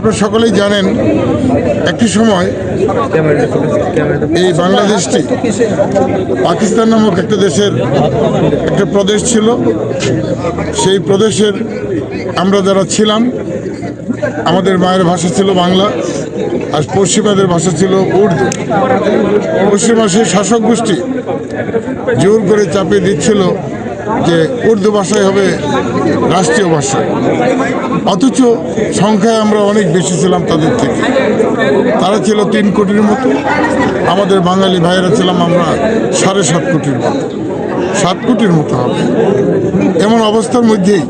আপনারা সকলেই জানেন একটি সময় এই বাংলাদেশটি পাকিস্তান নামক একটা দেশের একটা প্রদেশ ছিল। সেই প্রদেশের আমরা যারা ছিলাম আমাদের মায়ের ভাষা ছিল বাংলা, আর পশ্চিমাদের ভাষা ছিল উর্দু। পশ্চিমা সেই শাসক গোষ্ঠী জোর করে চাপিয়ে দিচ্ছিল যে উর্দু ভাষাই হবে রাষ্ট্রীয় ভাষা, অথচ সংখ্যায় আমরা অনেক বেশি ছিলাম তাদের থেকে। তারা ছিল 3 কোটির মতো, আমাদের বাঙালি ভাইয়েরা ছিলাম আমরা 7.5 কোটির মতো, 7 কোটির মতো হবে। এমন অবস্থার মধ্যেই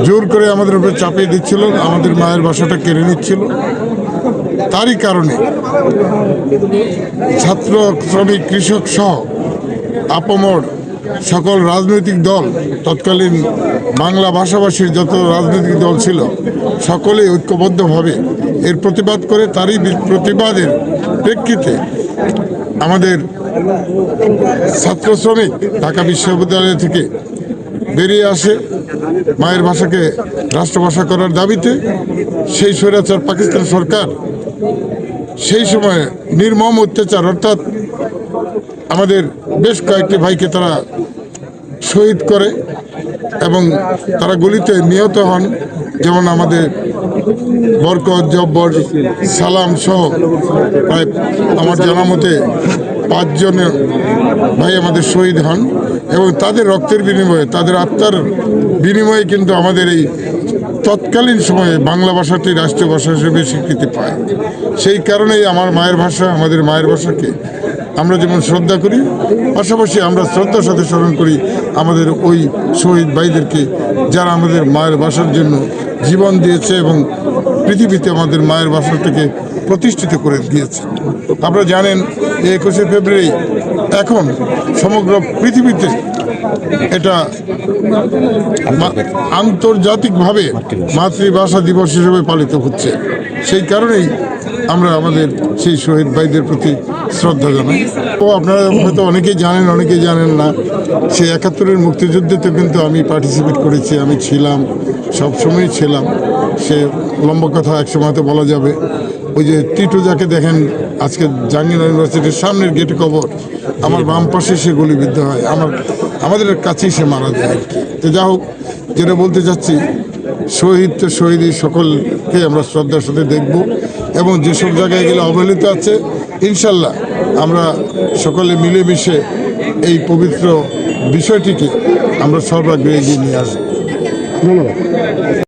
জোর করে আমাদের উপরে চাপিয়ে দিচ্ছিল, আমাদের মায়ের ভাষাটা কেড়ে নিচ্ছিল। তারই কারণে ছাত্র, শ্রমিক, কৃষক সহ আপামর সকল রাজনৈতিক দল, তৎকালীন বাংলা ভাষাভাষীর যত রাজনৈতিক দল ছিল সকলেই ঐক্যবদ্ধভাবে এর প্রতিবাদ করে। তারই প্রতিবাদের প্রেক্ষিতে আমাদের ছাত্র শ্রমিক ঢাকা বিশ্ববিদ্যালয় থেকে বেরিয়ে আসে মায়ের ভাষাকে রাষ্ট্রভাষা করার দাবিতে। সেই স্বৈরাচার পাকিস্তান সরকার সেই সময় নির্মম অত্যাচার, অর্থাৎ আমাদের বেশ কয়েকটি ভাইকে তারা শহীদ করে এবং তারা গুলিতে নিহত হন। যেমন আমাদের বরকত, জব্বর, সালাম সহ প্রায় আমার জানা মতে 5 জন ভাই আমাদের শহীদ হন এবং তাদের রক্তের বিনিময়ে, তাদের আত্মার বিনিময়ে কিন্তু আমাদের এই তৎকালীন সময়ে বাংলা ভাষাটি রাষ্ট্রীয় ভাষা হিসেবে স্বীকৃতি পায়। সেই কারণেই আমার মায়ের ভাষা, আমাদের মায়ের ভাষাকে আমরা যেমন শ্রদ্ধা করি, পাশাপাশি আমরা শ্রদ্ধার সাথে স্মরণ করি আমাদের ওই শহীদ ভাইদেরকে যারা আমাদের মায়ের ভাষার জন্য জীবন দিয়েছে এবং পৃথিবীতে আমাদের মায়ের ভাষাটাকে প্রতিষ্ঠিত করে দিয়েছে। আপনারা জানেন 21শে ফেব্রুয়ারি এখন সমগ্র পৃথিবীতে এটা আন্তর্জাতিকভাবে মাতৃভাষা দিবস হিসেবে পালিত হচ্ছে। সেই কারণেই আমরা আমাদের সেই শহীদ ভাইদের প্রতি শ্রদ্ধা জানাই। তো আপনারা হয়তো অনেকেই জানেন, অনেকেই জানেন না, সেই 71-এর মুক্তিযুদ্ধেতে কিন্তু আমি পার্টিসিপেট করেছি, আমি ছিলাম, সবসময়ই ছিলাম। সে লম্বা কথা একসময় তো বলা যাবে। ওই যে টিটু যাকে দেখেন আজকে জাহাঙ্গীরনগর ইউনিভার্সিটির সামনের গেটে কবর, আমার বাম পাশে সে গুলিবিদ্ধ হয়, আমাদের কাছেই সে মারা যায়। তো যা হোক, যেটা বলতে চাচ্ছি, শহীদ তো শহীদই, সকলকে আমরা শ্রদ্ধার সাথে দেখব এবং যেসব জায়গায় গেলে অবহেলিত আছে ইনশাল্লাহ আমরা সকলে মিলেমিশে এই পবিত্র বিষয়টিকে আমরা সর্বাগ্রে এগিয়ে নিয়ে আসব। ধন্যবাদ।